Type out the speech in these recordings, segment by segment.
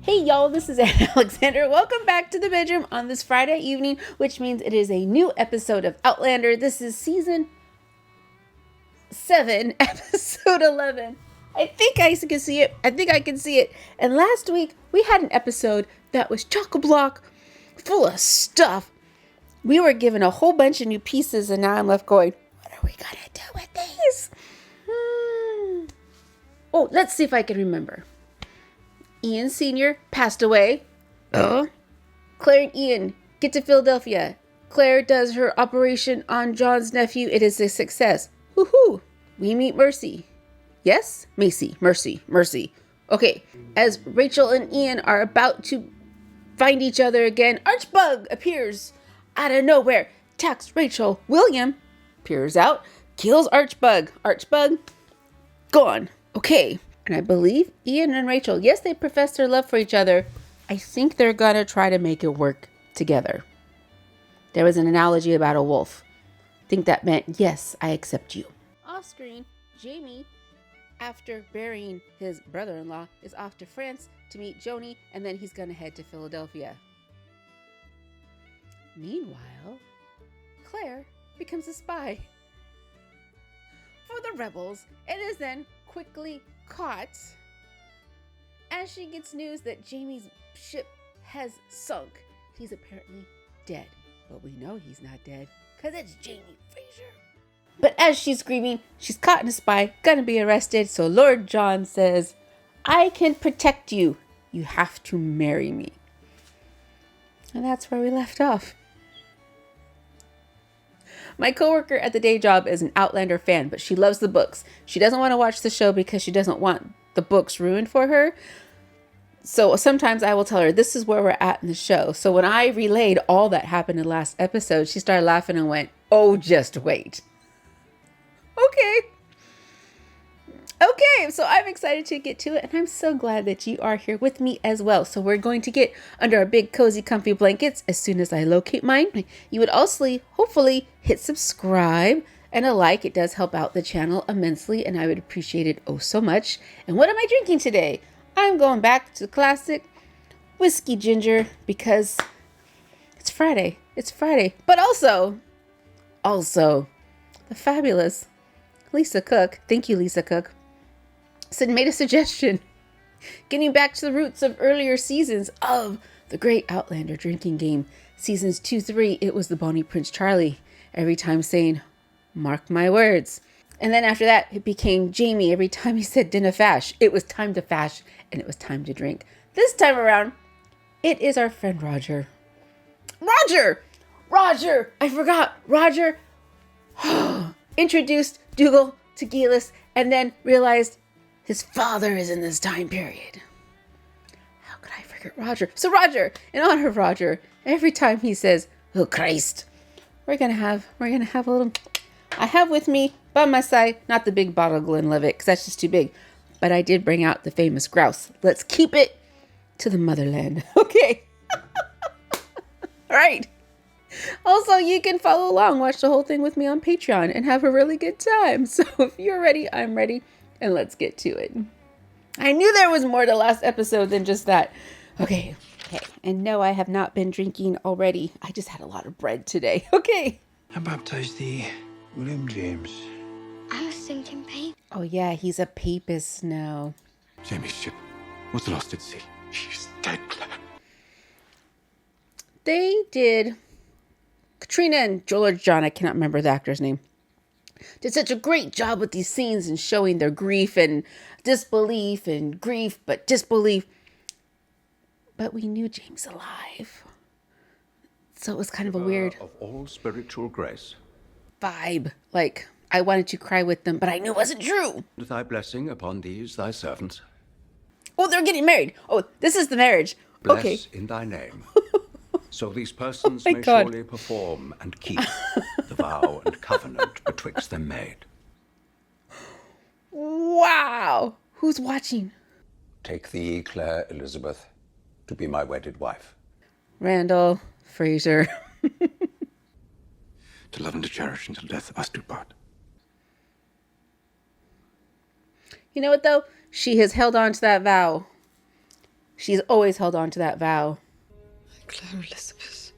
Hey y'all, this is Alexander. Welcome back to the bedroom on this Friday evening, which means it is a new episode of Outlander. This is season 7, episode 11. I think I can see it. And last week we had an episode that was chock-a-block full of stuff. We were given a whole bunch of new pieces, and now I'm left going, what are we gonna do with these? Oh, let's see if I can remember. Ian Sr. passed away. Claire and Ian get to Philadelphia. Claire does her operation on John's nephew. It is a success. Woohoo! We meet Mercy. Yes? Mercy. Okay, as Rachel and Ian are about to find each other again, Archbug appears out of nowhere, attacks Rachel. William peers out, kills Archbug. Archbug, gone. Okay. And I believe Ian and Rachel, yes, they profess their love for each other. I think they're going to try to make it work together. There was an analogy about a wolf. I think that meant, yes, I accept you. Off screen, Jamie, after burying his brother-in-law, is off to France to meet Joni, and then he's going to head to Philadelphia. Meanwhile, Claire becomes a spy for the rebels and is then quickly caught as she gets news that Jamie's ship has sunk. He's apparently dead, but we know he's not dead because it's Jamie Fraser. But as she's screaming, she's caught in a spy, gonna be arrested. So Lord John says, I can protect you. You have to marry me. And that's where we left off. My coworker at the day job is an Outlander fan, but she loves the books. She doesn't want to watch the show because she doesn't want the books ruined for her. So sometimes I will tell her, this is where we're at in the show. So when I relayed all that happened in the last episode, she started laughing and went, oh, just wait. Okay, so I'm excited to get to it, and I'm so glad that you are here with me as well. So we're going to get under our big, cozy, comfy blankets as soon as I locate mine. You would also, hopefully, hit subscribe and a like. It does help out the channel immensely, and I would appreciate it oh so much. And what am I drinking today? I'm going back to the classic whiskey ginger because it's Friday. But also, the fabulous Lisa Cook. Thank you, Lisa Cook. Made a suggestion. Getting back to the roots of earlier seasons of the great Outlander drinking game. Seasons 2, 3, it was the Bonnie Prince Charlie. Every time saying, mark my words. And then after that, it became Jamie. Every time he said dinner fash, it was time to fash and it was time to drink. This time around, it is our friend Roger. Roger! I forgot. Roger introduced Dougal to Gillis and then realized his father is in this time period. How could I forget Roger? So Roger, in honor of Roger, every time he says, oh Christ, we're gonna have a little. I have with me by my side, not the big bottle of Glenlivet, because that's just too big, but I did bring out the famous grouse. Let's keep it to the motherland. Okay. All right. Also, you can follow along, watch the whole thing with me on Patreon, and have a really good time. So if you're ready, I'm ready, and let's get to it. I knew there was more to last episode than just that. Okay. And no, I have not been drinking already. I just had a lot of bread today. Okay. I baptized thee, William James. I was thinking Pape. Oh yeah, he's a papist now. Jamie's ship was lost at sea. She's dead, Claire. They did... Katrina and Joel or John, I cannot remember the actor's name, did such a great job with these scenes and showing their grief and disbelief and grief, but disbelief. But we knew James alive. So it was kind of a weird of all spiritual grace. Vibe. Like, I wanted to cry with them, but I knew it wasn't true. Thy blessing upon these thy servants. Oh, they're getting married. Oh, this is the marriage. Bless Okay. in thy name. So these persons my may God. surely perform and keep the vow and covenant betwixt them made. Wow. Who's watching? Take thee, Claire Elizabeth, to be my wedded wife. Randall Fraser. To love and to cherish until death us do part. You know what, though? She has held on to that vow She's always held on to that vow. Claire Elizabeth.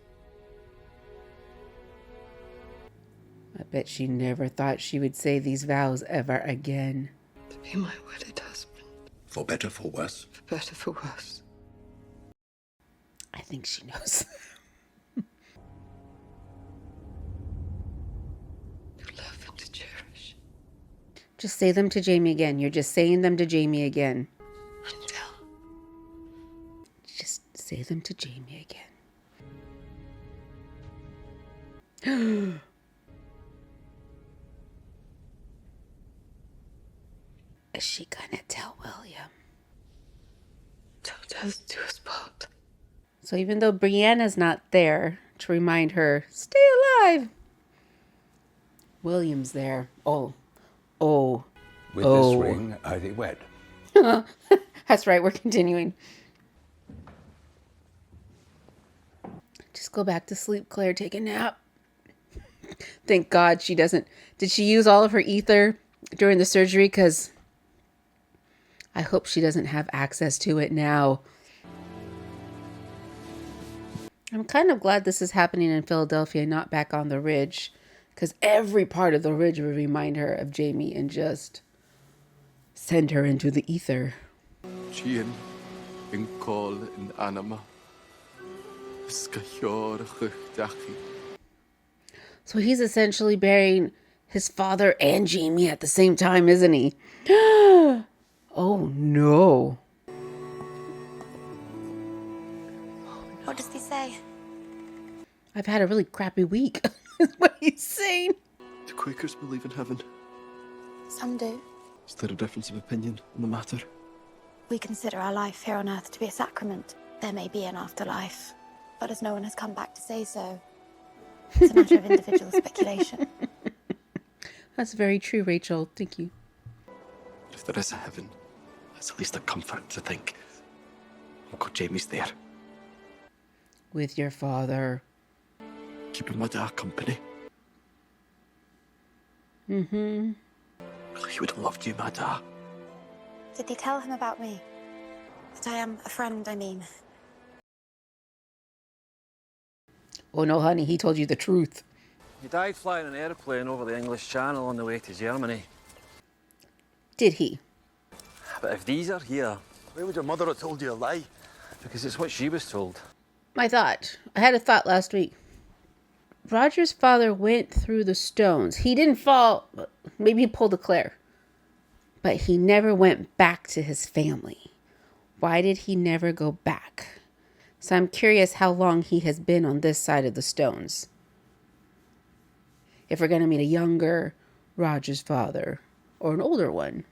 I bet she never thought she would say these vows ever again. To be my wedded husband. For better, for worse. For better, for worse. I think she knows. To love and to cherish. Just say them to Jamie again. You're just saying them to Jamie again. Until. Just say them to Jamie again. Is she gonna tell William? Till death do us part. So even though Brianna's not there to remind her, stay alive, William's there. Oh. With this ring, I thee wed. That's right, we're continuing. Just go back to sleep, Claire. Take a nap. Thank God she doesn't. Did she use all of her ether during the surgery? Because I hope she doesn't have access to it now. I'm kind of glad this is happening in Philadelphia, not back on the Ridge. Because every part of the Ridge would remind her of Jamie and just send her into the ether. Gian in call in anima. Skajor chuchdachi. So he's essentially burying his father and Jamie at the same time, isn't he? Oh no. What does he say? I've had a really crappy week. Is what he's saying. Do Quakers believe in heaven? Some do. Is there a difference of opinion on the matter? We consider our life here on Earth to be a sacrament. There may be an afterlife, but as no one has come back to say so, it's a matter of individual speculation. That's very true, Rachel. Thank you. If there is a heaven, it's at least a comfort to think Uncle Jamie's there, With your father. keeping my dad company. Mm-hmm. He would have loved you, my dad. Did they tell him about me? That I am a friend, I mean. Oh no, honey, he told you the truth. He died flying an airplane over the English Channel on the way to Germany. Did he? But if these are here, why would your mother have told you a lie? Because it's what she was told. I had a thought last week. Roger's father went through the stones. He didn't fall. Maybe he pulled a Claire. But he never went back to his family. Why did he never go back? So I'm curious how long he has been on this side of the stones. If we're going to meet a younger Roger's father or an older one.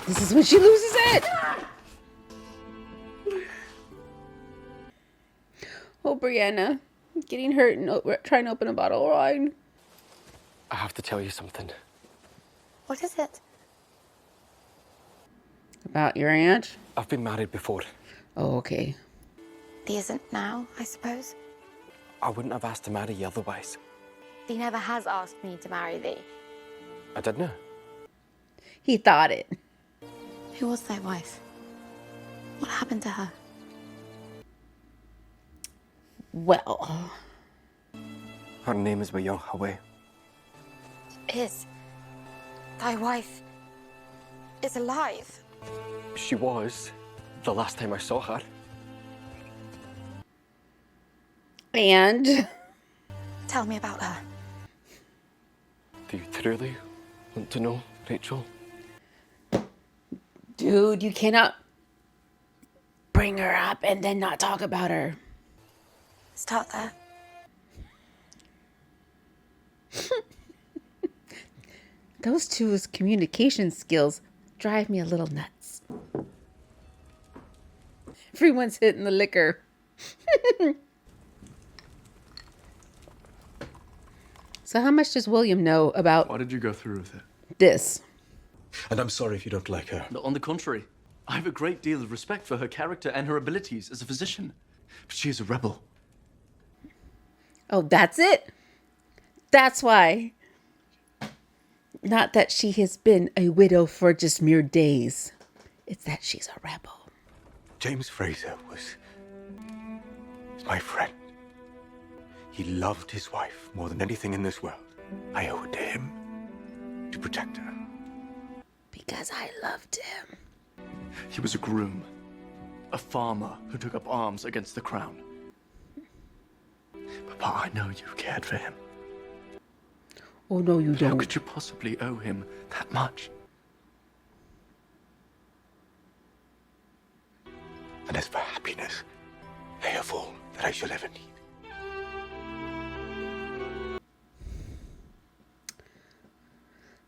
This is when she loses it. Oh, Brianna, getting hurt and trying to open a bottle of wine. I have to tell you something. What is it? About your aunt? I've been married before. Oh, okay. Thee isn't now, I suppose. I wouldn't have asked to marry you otherwise. Thee never has asked me to marry thee. I didn't. He thought it. Who was thy wife? What happened to her? Well, Her name is Williams Ave. Is thy wife is alive? She was the last time I saw her. and Tell me about her. Do you truly want to know, Rachel? dude, you cannot bring her up and then not talk about her. Start there. Those two's communication skills drive me a little nuts. Everyone's hitting the liquor. So how much does William know about Why did you go through with it? this? And I'm sorry if you don't like her. On the contrary, I have a great deal of respect for her character and her abilities as a physician. But she is a rebel. Oh, that's it? That's why. Not that she has been a widow for just mere days. It's that she's a rebel. James Fraser was my friend. He loved his wife more than anything in this world. I owe it to him to protect her. Because I loved him. He was a groom, a farmer who took up arms against the crown. Papa, I know you cared for him. Oh, no, you How don't. could you possibly owe him that much? And as for happiness, they have all that I shall ever need.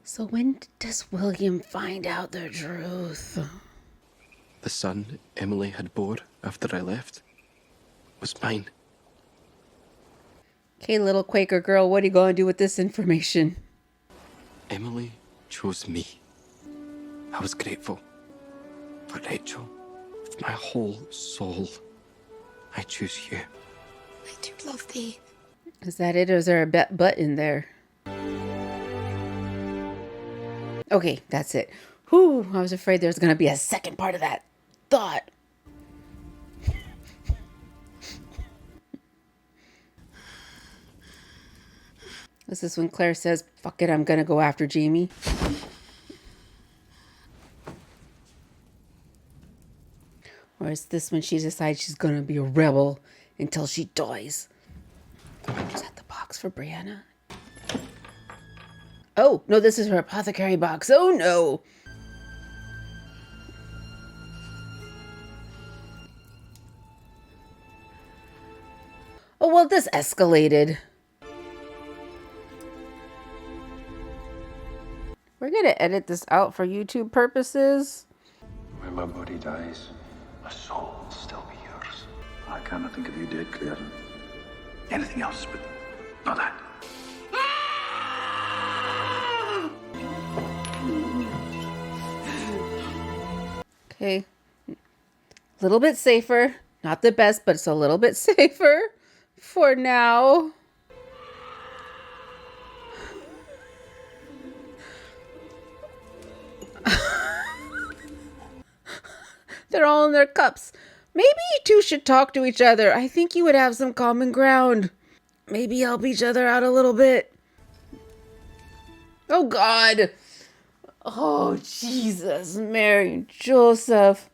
So when does William find out the truth? The son Emily had bore after I left was mine. Okay, little Quaker girl, what are you going to do with this information? Emily chose me. I was grateful. But Rachel, with my whole soul, I choose you. I do love thee. Is that it, or is there a but in there? Okay, that's it. Whew, I was afraid there was going to be a second part of that thought. This is when Claire says, fuck it, I'm going to go after Jamie. Or is this when she decides she's going to be a rebel until she dies? Is that the box for Brianna? Oh, no, this is her apothecary box. Oh, no. Oh, well, this escalated. We're going to edit this out for YouTube purposes. When my body dies, my soul will still be yours. I cannot think of you dead, Claire. Anything else, but not that. Okay. A little bit safer. Not the best, but it's a little bit safer for now. They're all in their cups. Maybe you two should talk to each other. I think you would have some common ground. Maybe help each other out a little bit. Oh, God. Oh, Jesus, Mary and Joseph.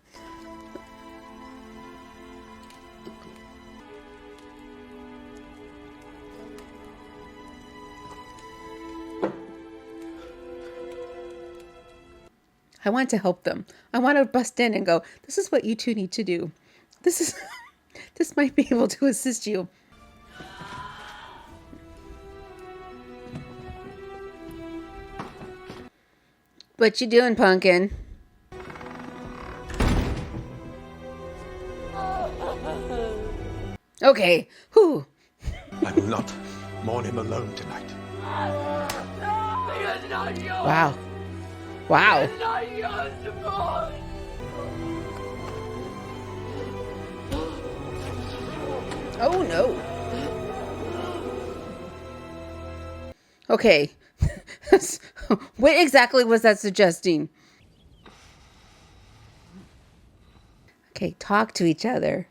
I want to help them. I want to bust in and go, this is what you two need to do. This might be able to assist you. What you doing, pumpkin? Okay. Whew. I will not mourn him alone tonight. Wow. Wow. Oh, no. Okay. What exactly was that suggesting? Okay, talk to each other.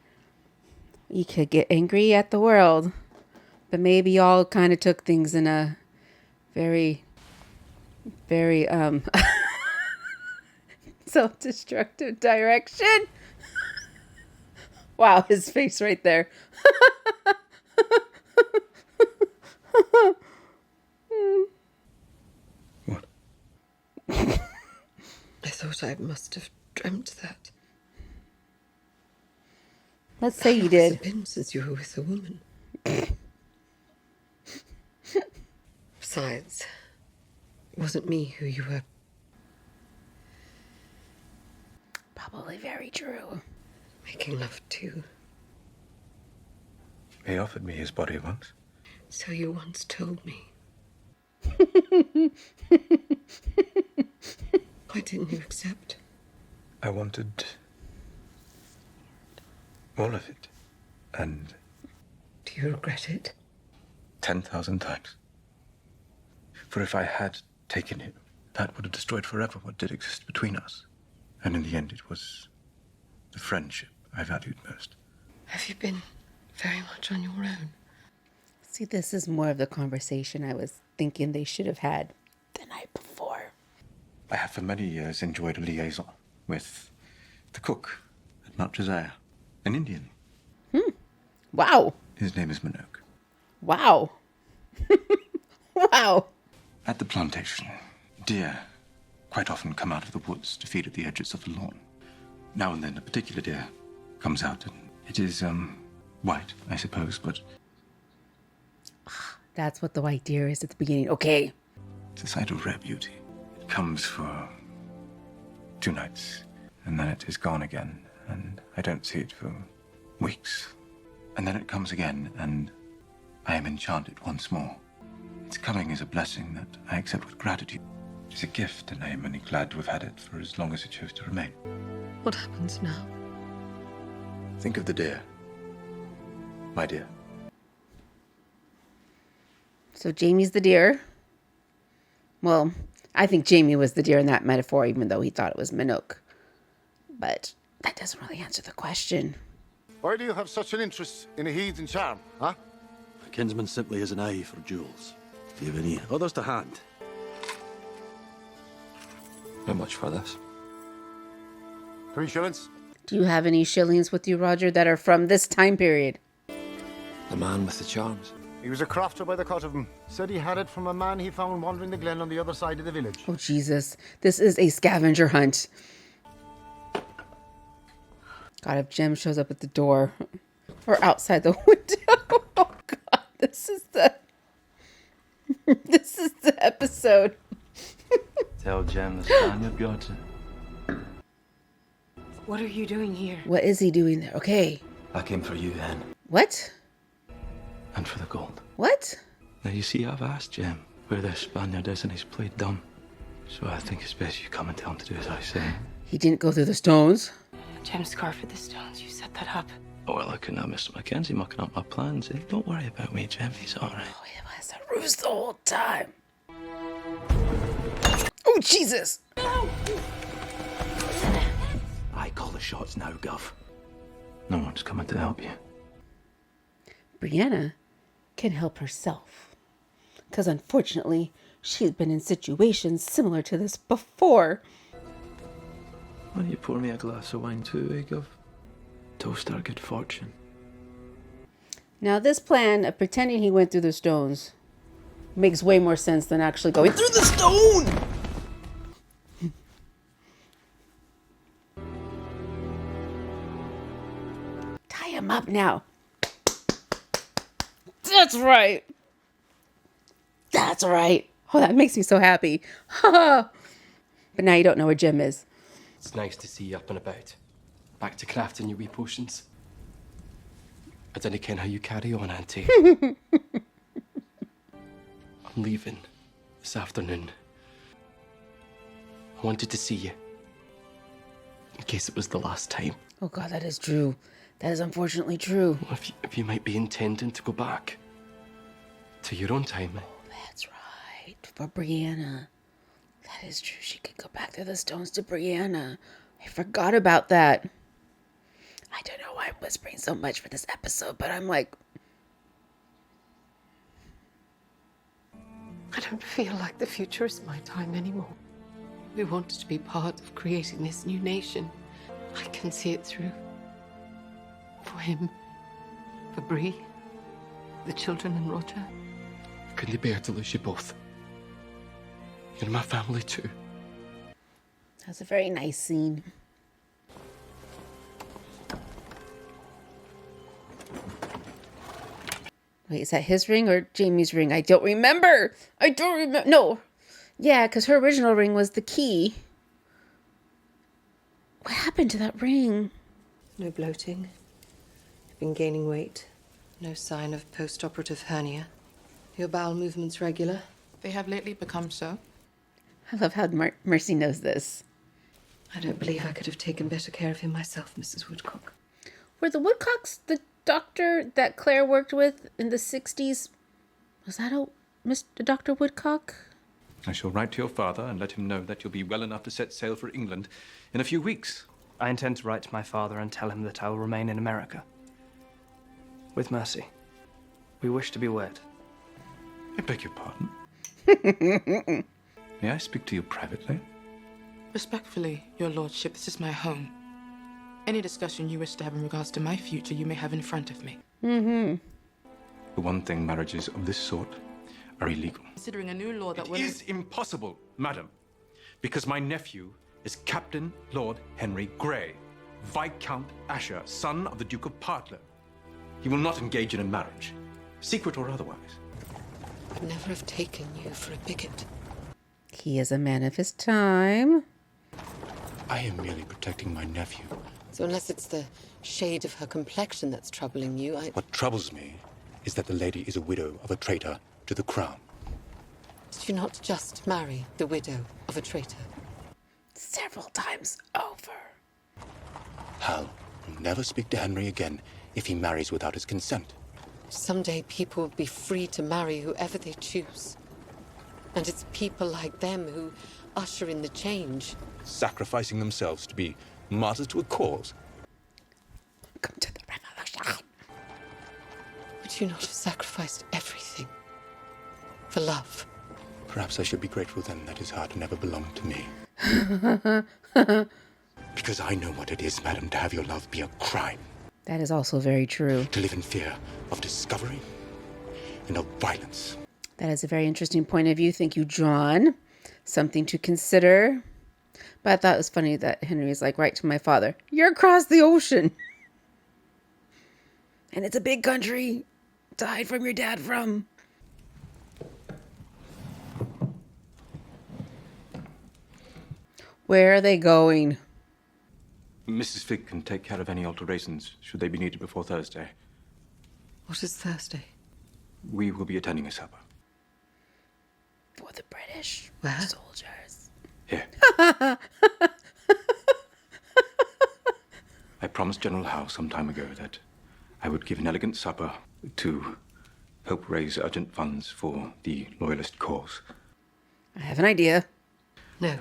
You could get angry at the world, but maybe y'all kind of took things in a very, very self-destructive direction. Wow, his face right there. What? I thought I must have dreamt that. Let's say you Has did. it been since you were with a woman? Besides, it wasn't me who you were. Probably very true. Making love to. He offered me his body once. So you once told me. Why didn't you accept? I wanted all of it. And Do you regret it? 10,000 times. For if I had taken him, that would have destroyed forever what did exist between us. And in the end, it was the friendship I valued most. Have you been very much on your own? See, this is more of the conversation I was thinking they should have had the night before. I have for many years enjoyed a liaison with the cook at Mount Josiah, an Indian. Wow. His name is Minogue. Wow. Wow. At the plantation, deer quite often come out of the woods to feed at the edges of the lawn. Now and then a particular deer comes out, and it is, white, I suppose, but That's what the white deer is at the beginning. Okay. it's a sight of rare beauty. It comes for 2 nights, and then it is gone again, and I don't see it for weeks. And then it comes again, and I am enchanted once more. Its coming is a blessing that I accept with gratitude. It is a gift, and I am only glad to have had it for as long as it chose to remain. What happens now? Think of the deer, my dear. So Jamie's the deer. Well, I think Jamie was the deer in that metaphor, even though he thought it was Minogue. But that doesn't really answer the question. Why do you have such an interest in a heathen charm, huh? My kinsman simply has an eye for jewels. Do you have any others to hand? Not much for this. 3 shillings? Do you have any shillings with you, Roger, that are from this time period? The man with the charms. He was a crofter by the cut of him. Said he had it from a man he found wandering the glen on the other side of the village. Oh, Jesus. This is a scavenger hunt. God, if Jem shows up at the door or outside the window. Oh, God. This is the episode. Tell Jem the Spaniard got it. What are you doing here? What is he doing there? Okay. I came for you, Anne. What? And for the gold. What? Now you see, I've asked Jem where this Spaniard is and he's played dumb. So I think it's best you come and tell him to do as I say. He didn't go through the stones. Jem's scar for the stones. You set that up. Oh, well, I couldn't have Mr. Mackenzie mucking up my plans. Eh? Don't worry about me, Jem. He's all right. Oh, it was a ruse the whole time. Oh, Jesus. I call the shots now, Gov. No one's coming to help you. Brianna can help herself. Because unfortunately, she's been in situations similar to this before. Why don't you pour me a glass of wine too, eh, Gov? Toast our good fortune. Now, this plan of pretending he went through the stones makes way more sense than actually going through the stone! Tie him up now. That's right. That's right. Oh, that makes me so happy. But now you don't know where Jem is. It's nice to see you up and about. Back to crafting your wee potions. I didn't ken how you carry on, Auntie. I'm leaving this afternoon. I wanted to see you. In case it was the last time. Oh God, that is true. That is unfortunately true. Well, if you might be intending to go back. To your own time. That's right. For Brianna. That is true. She could go back to the stones to Brianna. I forgot about that. I don't know why I'm whispering so much for this episode, but I'm like... I don't feel like the future is my time anymore. We wanted to be part of creating this new nation. I can see it through. For him. For Bree. The children and Roger. I couldn't bear to lose you both. You're my family too. That's a very nice scene. Wait, is that his ring or Jamie's ring? I don't remember. No. Yeah, because her original ring was the key. What happened to that ring? No bloating. I've been gaining weight. No sign of post-operative hernia. Your bowel movements regular? They have lately become so. I love how Mercy knows this. I don't believe I could have taken better care of him myself, Mrs. Woodcock. Were the Woodcocks the doctor that Claire worked with in the 60s? Was that Mr. Dr. Woodcock? I shall write to your father and let him know that you'll be well enough to set sail for England in a few weeks. I intend to write to my father and tell him that I will remain in America. With Mercy. We wish to be wed. I beg your pardon? May I speak to you privately? Respectfully, your lordship, this is my home. Any discussion you wish to have in regards to my future, you may have in front of me. The one thing marriages of this sort are illegal. Considering a new law that It is impossible, madam, because my nephew is Captain Lord Henry Grey, Viscount Asher, son of the Duke of Partlow. He will not engage in a marriage, secret or otherwise. I'd never have taken you for a bigot. He is a man of his time. I am merely protecting my nephew. So unless it's the shade of her complexion that's troubling you, What troubles me is that the lady is a widow of a traitor to the crown. Did you not just marry the widow of a traitor? Several times over. Hal will never speak to Henry again if he marries without his consent. Someday people will be free to marry whoever they choose. And it's people like them who usher in the change. Sacrificing themselves to be martyrs to a cause. Come to the revolution. Would you not have sacrificed everything for love? Perhaps I should be grateful then that his heart never belonged to me. Because I know what it is, madam, to have your love be a crime. That is also very true. To live in fear of discovery and of violence. That is a very interesting point of view. Thank you, John. Something to consider. But I thought it was funny that Henry is like, write to my father. You're across the ocean. And it's a big country to hide from your dad from. Where are they going? Mrs. Figg can take care of any alterations should they be needed before Thursday. What is Thursday? We will be attending a supper. For the British Where? soldiers. Here. I promised General Howe some time ago that I would give an elegant supper to help raise urgent funds for the Loyalist cause. I have an idea. No.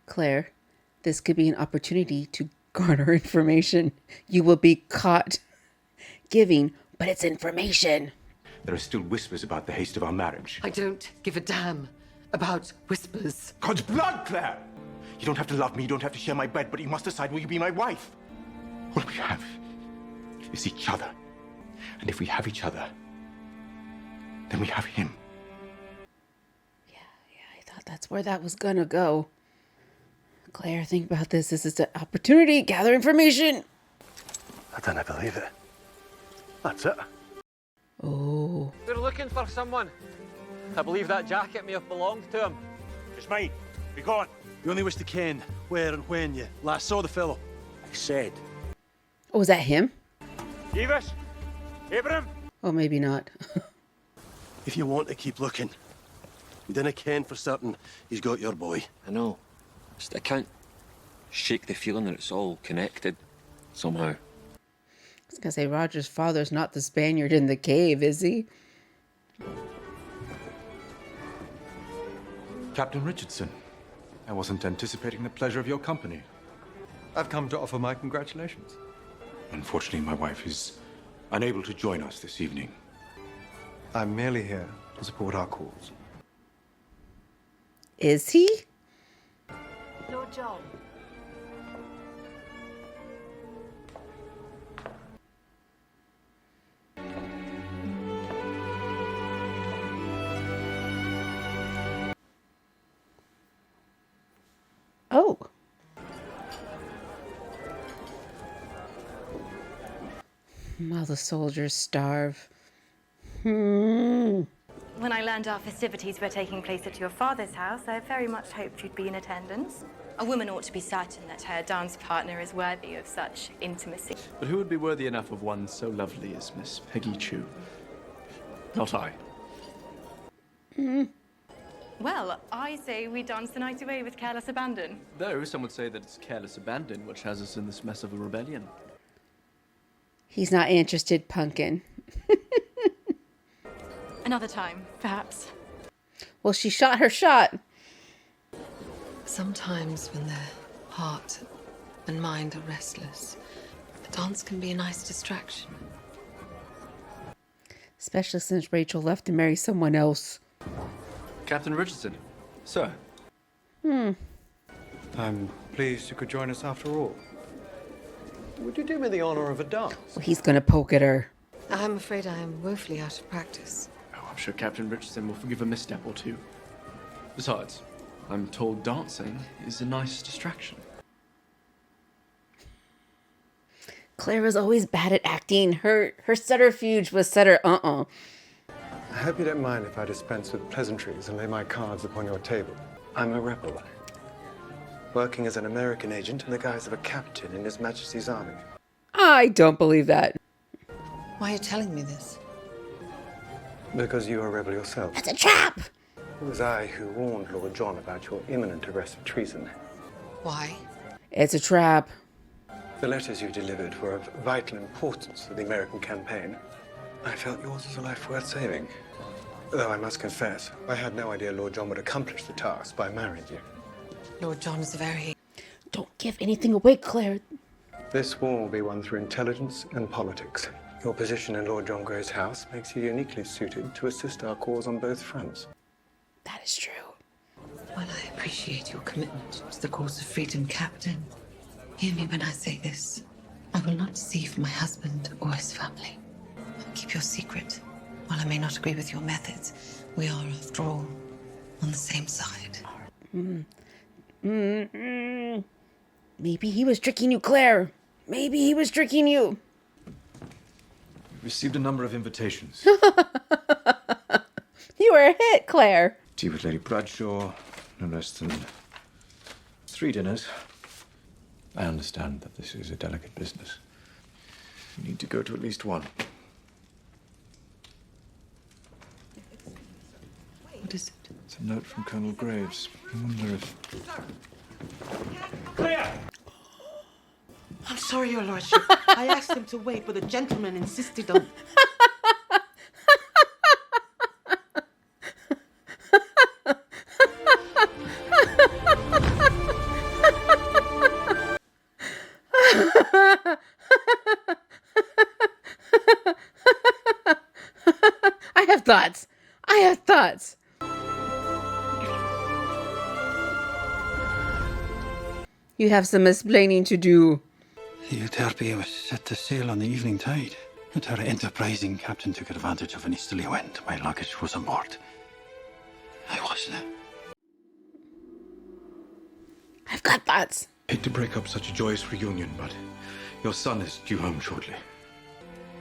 Claire, this could be an opportunity to garner information. You will be caught giving, but it's information. There are still whispers about the haste of our marriage. I don't give a damn about whispers. God's blood, Claire! You don't have to love me, you don't have to share my bed, but you must decide will you be my wife? All we have is each other. And if we have each other, then we have him. Yeah, I thought that's where that was gonna go. Claire, think about this. This is an opportunity. Gather information. I don't believe it. That's it. Oh. They're looking for someone. I believe that jacket may have belonged to him. It's mine. Be gone. You only wish to ken where and when you last saw the fellow. I said. Oh, was that him? Davis? Abraham? Oh, maybe not. If you want to keep looking, you dinna ken for certain he's got your boy. I know. Just I can't shake the feeling that it's all connected somehow. I was gonna say, Roger's father's not the Spaniard in the cave, is he? Captain Richardson, I wasn't anticipating the pleasure of your company. I've come to offer my congratulations. Unfortunately, my wife is unable to join us this evening. I'm merely here to support our cause. Is he? Lord John. Oh. While the soldiers starve. When I learned our festivities were taking place at your father's house, I very much hoped you'd be in attendance. A woman ought to be certain that her dance partner is worthy of such intimacy. But who would be worthy enough of one so lovely as Miss Peggy Chew? Not I. Well, I say we dance the night away with careless abandon. Though some would say that it's careless abandon which has us in this mess of a rebellion. He's not interested, Pumpkin. Another time, perhaps. Well, she shot her shot. Sometimes when their heart and mind are restless, a dance can be a nice distraction. Especially since Rachel left to marry someone else. Captain Richardson, sir. I'm pleased you could join us after all. Would you do me the honor of a dance? Well, he's gonna poke at her. I'm afraid I am woefully out of practice. Oh, I'm sure Captain Richardson will forgive a misstep or two. Besides, I'm told dancing is a nice distraction. Claire was always bad at acting. Her subterfuge was sutter I hope you don't mind if I dispense with pleasantries and lay my cards upon your table. I'm a rebel, working as an American agent in the guise of a captain in His Majesty's army. I don't believe that. Why are you telling me this? Because you are a rebel yourself. That's a trap! It was I who warned Lord John about your imminent arrest for treason. Why? It's a trap. The letters you delivered were of vital importance for the American campaign. I felt yours was a life worth saving. Though I must confess, I had no idea Lord John would accomplish the task by marrying you. Lord John is very... Don't give anything away, Claire. This war will be won through intelligence and politics. Your position in Lord John Grey's house makes you uniquely suited to assist our cause on both fronts. That is true. Well, I appreciate your commitment to the cause of freedom, Captain. Hear me when I say this. I will not deceive my husband or his family. I'll keep your secret. While I may not agree with your methods, we are, after all, on the same side. Maybe he was tricking you, Claire. Maybe he was tricking you. We've received a number of invitations. You were a hit, Claire. Tea with Lady Bradshaw, no less than 3 dinners. I understand that this is a delicate business. You need to go to at least one. What is it? It's a note from Colonel Graves. I wonder if... Claire! I'm sorry, Your Lordship. I asked him to wait, but the gentleman insisted on... I have thoughts. You have some explaining to do. The Euterpe was set to sail on the evening tide, and her enterprising captain took advantage of an easterly wind. My luggage was on board. I wasn't. I've got thoughts. Hate to break up such a joyous reunion, but your son is due home shortly.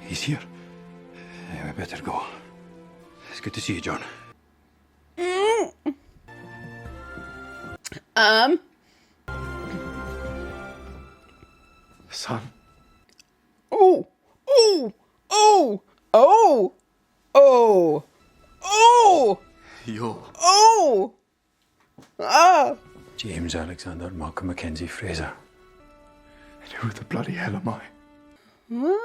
He's here. We better go. It's good to see you, John. Son? Oh! Yo. Oh! Ah! James Alexander Malcolm Mackenzie Fraser. And who the bloody hell am I? Well,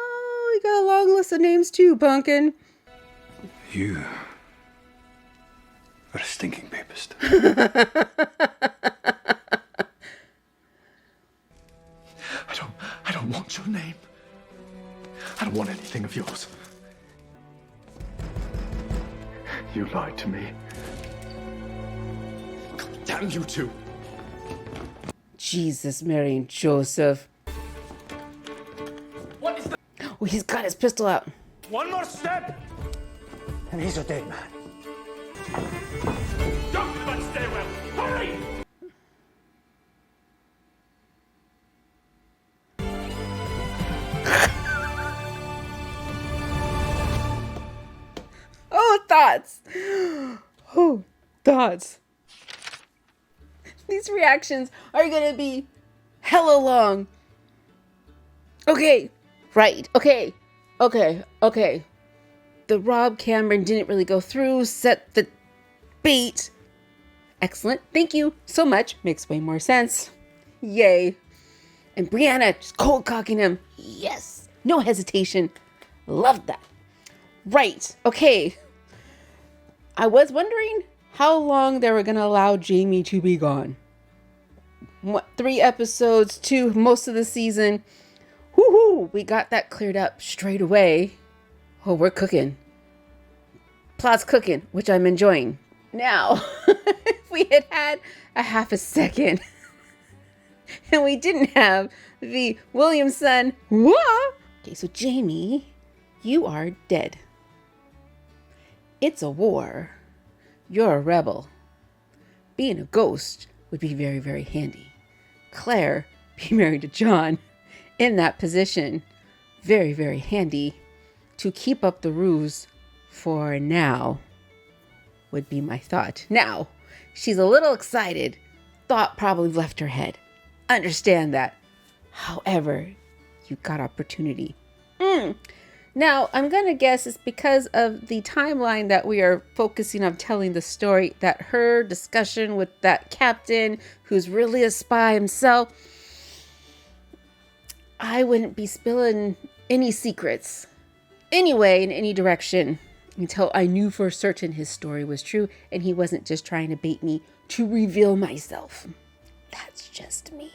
we got a long list of names too, Pumpkin. You are a stinking papist. I don't want your name. I don't want anything of yours. You lied to me. Damn you two. Jesus, Mary and Joseph. What is that? Oh, he's got his pistol out. One more step! And he's a dead man. Don't do that stairwell! Hurry! Oh, thoughts. Oh, thoughts. These reactions are gonna be hella long. Okay, right. Okay. The Rob Cameron didn't really go through, set the bait. Excellent. Thank you so much. Makes way more sense. Yay. And Brianna just cold cocking him. Yes. No hesitation. Love that. Right. Okay. I was wondering how long they were going to allow Jamie to be gone. 3 episodes to most of the season. Woohoo! We got that cleared up straight away. Oh, we're cooking. Plot's cooking, which I'm enjoying. Now, if we had had a half a second and we didn't have the Williams son, whoa! Okay, so Jamie, you are dead. It's a war. You're a rebel. Being a ghost would be very, very handy. Claire, be married to John, in that position, very, very handy to keep up the ruse for now, would be my thought. Now, she's a little excited. Thought probably left her head. Understand that. However, you got opportunity. Now, I'm going to guess it's because of the timeline that we are focusing on telling the story, that her discussion with that captain, who's really a spy himself, I wouldn't be spilling any secrets anyway in any direction until I knew for certain his story was true and he wasn't just trying to bait me to reveal myself. That's just me.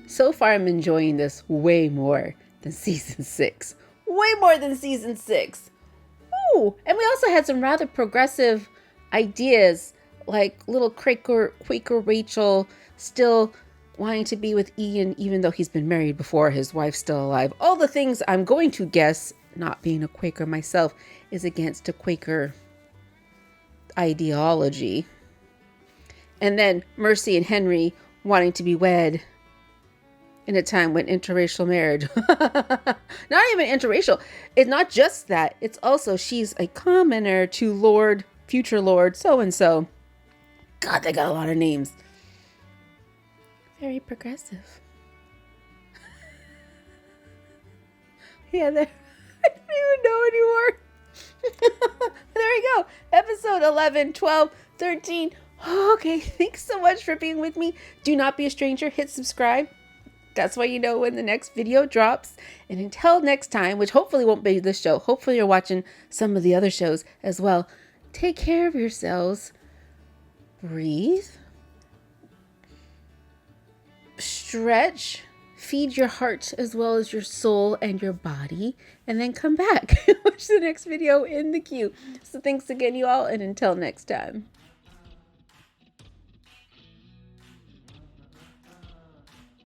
So far, I'm enjoying this way more than season 6. Way more than season 6. Ooh, and we also had some rather progressive ideas, like little Quaker Rachel still wanting to be with Ian even though he's been married before, his wife's still alive. All the things I'm going to guess, not being a Quaker myself, is against a Quaker ideology. And then Mercy and Henry wanting to be wed in a time when interracial marriage, not even interracial. It's not just that. It's also she's a commoner to future Lord so-and-so. God, they got a lot of names. Very progressive. Yeah, I don't even know anymore. There we go. Episode 11, 12, 13. Okay, thanks so much for being with me. Do not be a stranger. Hit subscribe. That's why you know when the next video drops. And until next time, which hopefully won't be this show. Hopefully you're watching some of the other shows as well. Take care of yourselves. Breathe. Stretch. Feed your heart as well as your soul and your body. And then come back and watch the next video in the queue. So thanks again, you all. And until next time.